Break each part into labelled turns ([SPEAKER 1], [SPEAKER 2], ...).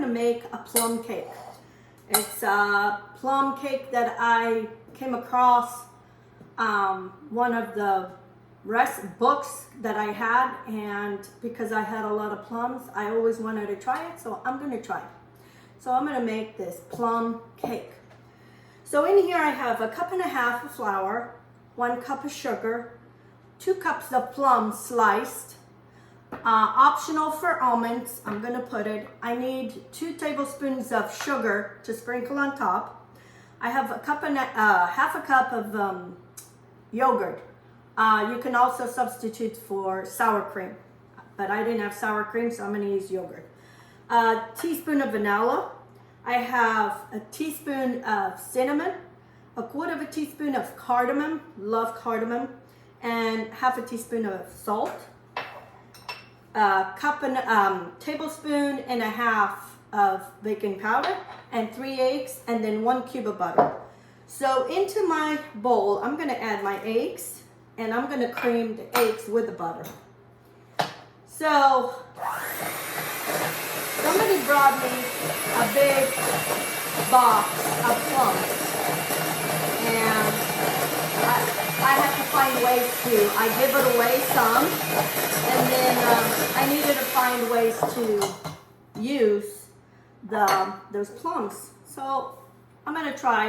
[SPEAKER 1] gonna make a plum cake. It's a plum cake that I came across one of the books that I had, and because I had a lot of plums, I always wanted to try it, so I'm gonna try it. So I'm gonna make this plum cake. So in here I have a 1.5 cups of flour, 1 cup of sugar, 2 cups of plums sliced, optional for almonds, I'm gonna put it. I need 2 tablespoons of sugar to sprinkle on top. I have half a cup of yogurt. You can also substitute for sour cream, but I didn't have sour cream, so I'm gonna use yogurt. A teaspoon of vanilla. I have a teaspoon of cinnamon, 1/4 teaspoon of cardamom, love cardamom, and 1/2 teaspoon of salt. A tablespoon and a half of baking powder, and 3 eggs, and then 1 cube of butter. So into my bowl, I'm gonna add my eggs, and I'm gonna cream the eggs with the butter. So somebody brought me a big box of plums, and I have to find ways to, I give it away some, and then I needed to find ways to use those plums. So I'm gonna try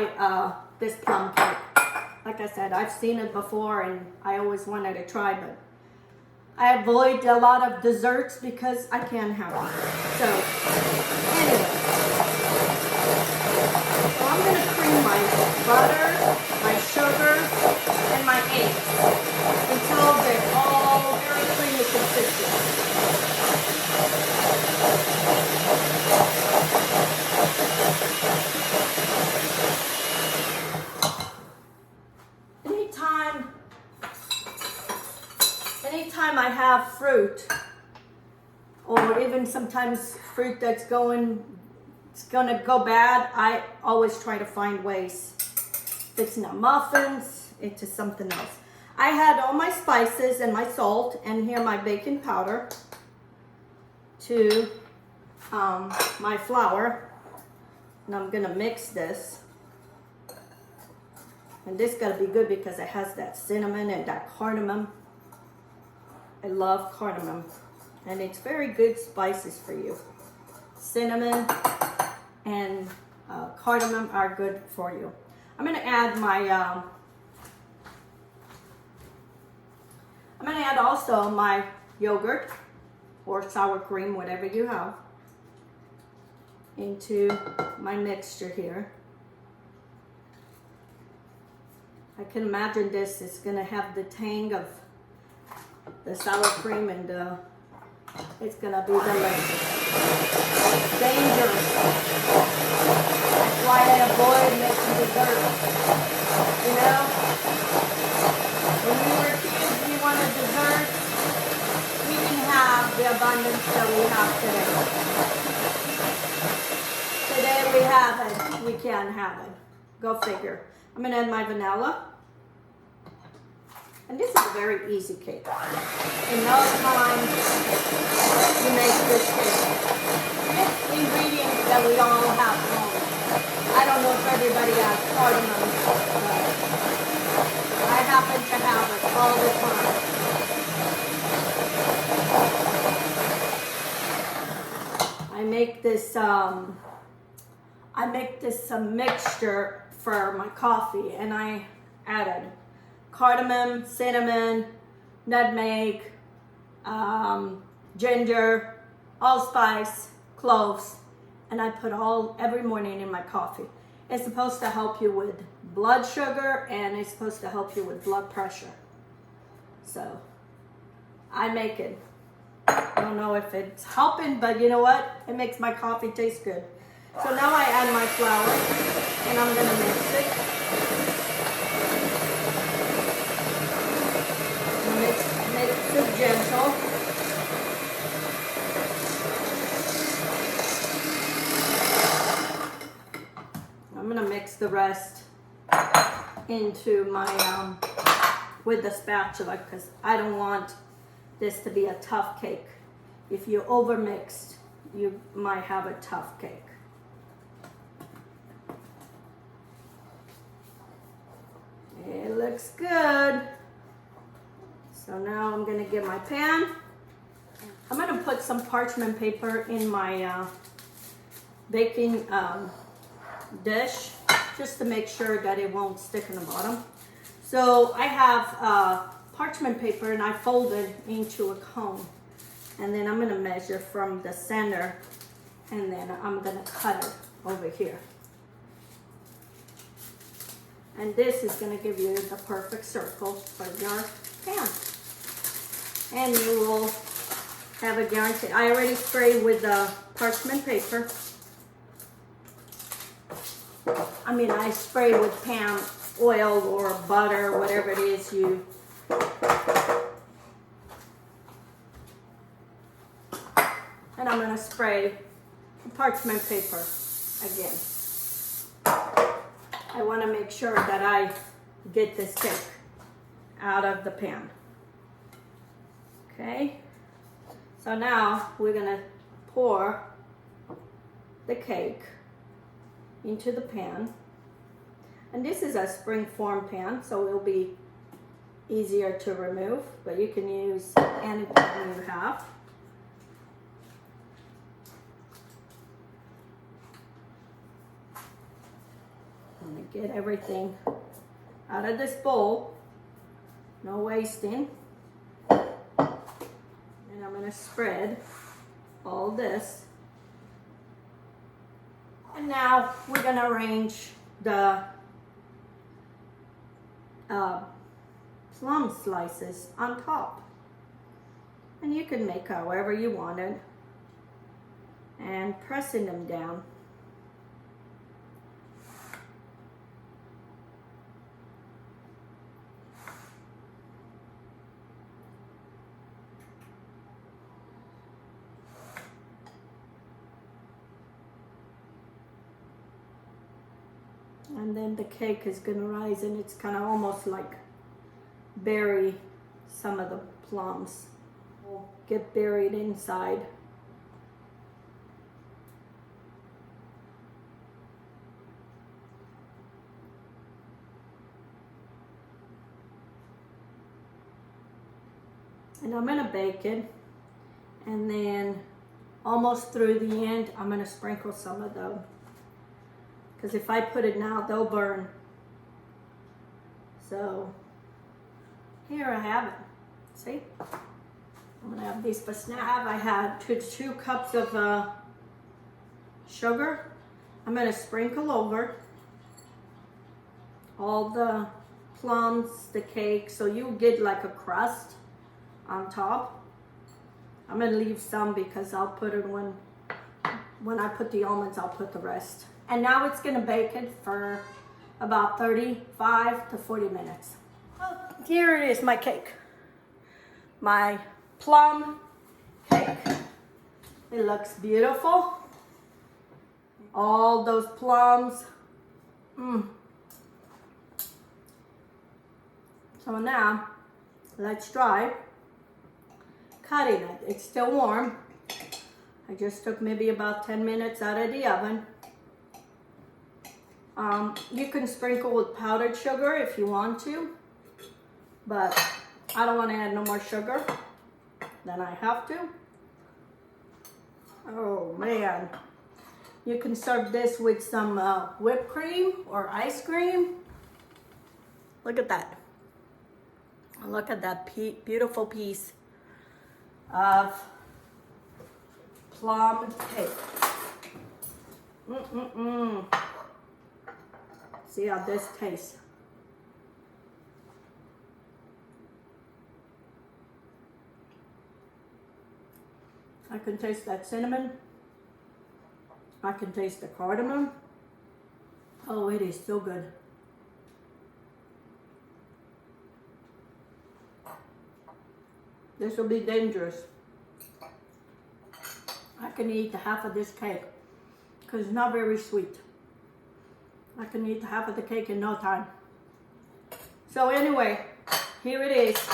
[SPEAKER 1] this plum cake. Like I said, I've seen it before and I always wanted to try, but I avoid a lot of desserts because I can't have them. So anyway, so I'm gonna cream my butter, my sugar, and my eggs until they're all very creamy consistency. Anytime I have fruit, or even sometimes fruit that's it's gonna go bad, I always try to find ways. If it's not muffins, into something else. I had all my spices and my salt, and here my baking powder to my flour, and I'm gonna mix this. And this gotta be good because it has that cinnamon and that cardamom. I love cardamom, and it's very good spices for you. Cinnamon and cardamom are good for you. I'm gonna add my, I'm gonna add also my yogurt or sour cream, whatever you have, into my mixture here. I can imagine this is gonna have the tang of the sour cream, and it's gonna be delicious. Dangerous. That's why I avoid making dessert. You know, when we were kids, we wanted dessert. We didn't have the abundance that we have today. Today we have it. We can't have it. Go figure. I'm gonna add my vanilla. And this is a very easy cake. In no time, you make this cake. It's ingredients that we all have at home. I don't know if everybody has cardamom, but I happen to have it all the time. I make this mixture for my coffee, and I added cardamom, cinnamon, nutmeg, ginger, allspice, cloves, and I put every morning in my coffee. It's supposed to help you with blood sugar, and it's supposed to help you with blood pressure. So I make it. I don't know if it's helping, but you know what? It makes my coffee taste good. So now I add my flour, and I'm gonna mix it. Mix it gentle. I'm gonna mix the rest into my with the spatula, because I don't want this to be a tough cake. If you overmixed, you might have a tough cake. It looks good. So now I'm gonna get my pan. I'm gonna put some parchment paper in my baking dish just to make sure that it won't stick in the bottom. So I have parchment paper and I fold it into a cone. And then I'm gonna measure from the center and then I'm gonna cut it over here. And this is gonna give you the perfect circle for your pan. And you will have a guarantee. I already sprayed with the parchment paper. I mean, I spray with pan oil or butter, whatever it is you. And I'm gonna spray parchment paper again. I wanna make sure that I get this cake out of the pan. Okay, so now we're gonna pour the cake into the pan. And this is a spring-form pan, so it'll be easier to remove, but you can use any pan you have. I'm gonna get everything out of this bowl, no wasting. And I'm gonna spread all this. And now we're gonna arrange the plum slices on top. And you can make however you want it. And pressing them down. And then the cake is gonna rise and it's kind of almost like bury some of the plums. Will get buried inside. And I'm gonna bake it. And then almost through the end, I'm gonna sprinkle some of the, because if I put it now, they'll burn. So here I have it. See? I'm gonna have these for snack. I had two cups of sugar. I'm gonna sprinkle over all the plums, the cake, so you get like a crust on top. I'm gonna leave some because I'll put it when I put the almonds, I'll put the rest. And now it's gonna bake it for about 35 to 40 minutes. Well, here it is, my cake. My plum cake. It looks beautiful. All those plums. So now, let's try cutting it. It's still warm. I just took maybe about 10 minutes out of the oven. You can sprinkle with powdered sugar if you want to, but I don't want to add no more sugar than I have to. Oh man. You can serve this with some whipped cream or ice cream. Look at that. Look at that beautiful piece of plum cake. See how this tastes. I can taste that cinnamon. I can taste the cardamom. Oh, it is so good. This will be dangerous. I can eat half of this cake because it's not very sweet. I can eat half of the cake in no time. So anyway, here it is.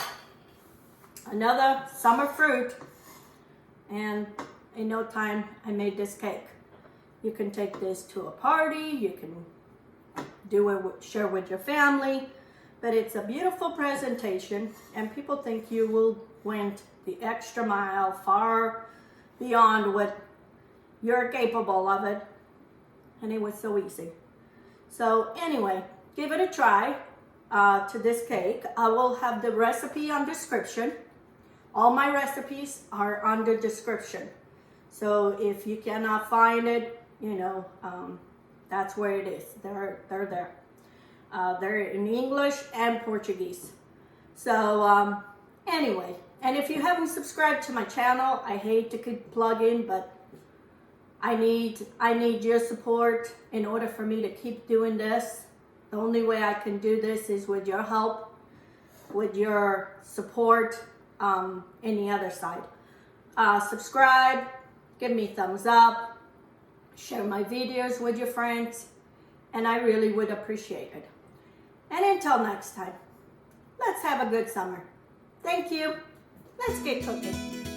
[SPEAKER 1] Another summer fruit. And in no time I made this cake. You can take this to a party, you can share with your family, but it's a beautiful presentation, and people think you will went the extra mile, far beyond what you're capable of it, and it was so easy. So anyway, give it a try to this cake. I will have the recipe on description. All my recipes are under description. So if you cannot find it, you know, that's where it is. They're there. They're in English and Portuguese. So anyway, and if you haven't subscribed to my channel, I hate to keep plugging, but I need your support in order for me to keep doing this. The only way I can do this is with your help, with your support in the other side. Subscribe, give me thumbs up, share my videos with your friends, and I really would appreciate it. And until next time, let's have a good summer. Thank you. Let's get cooking.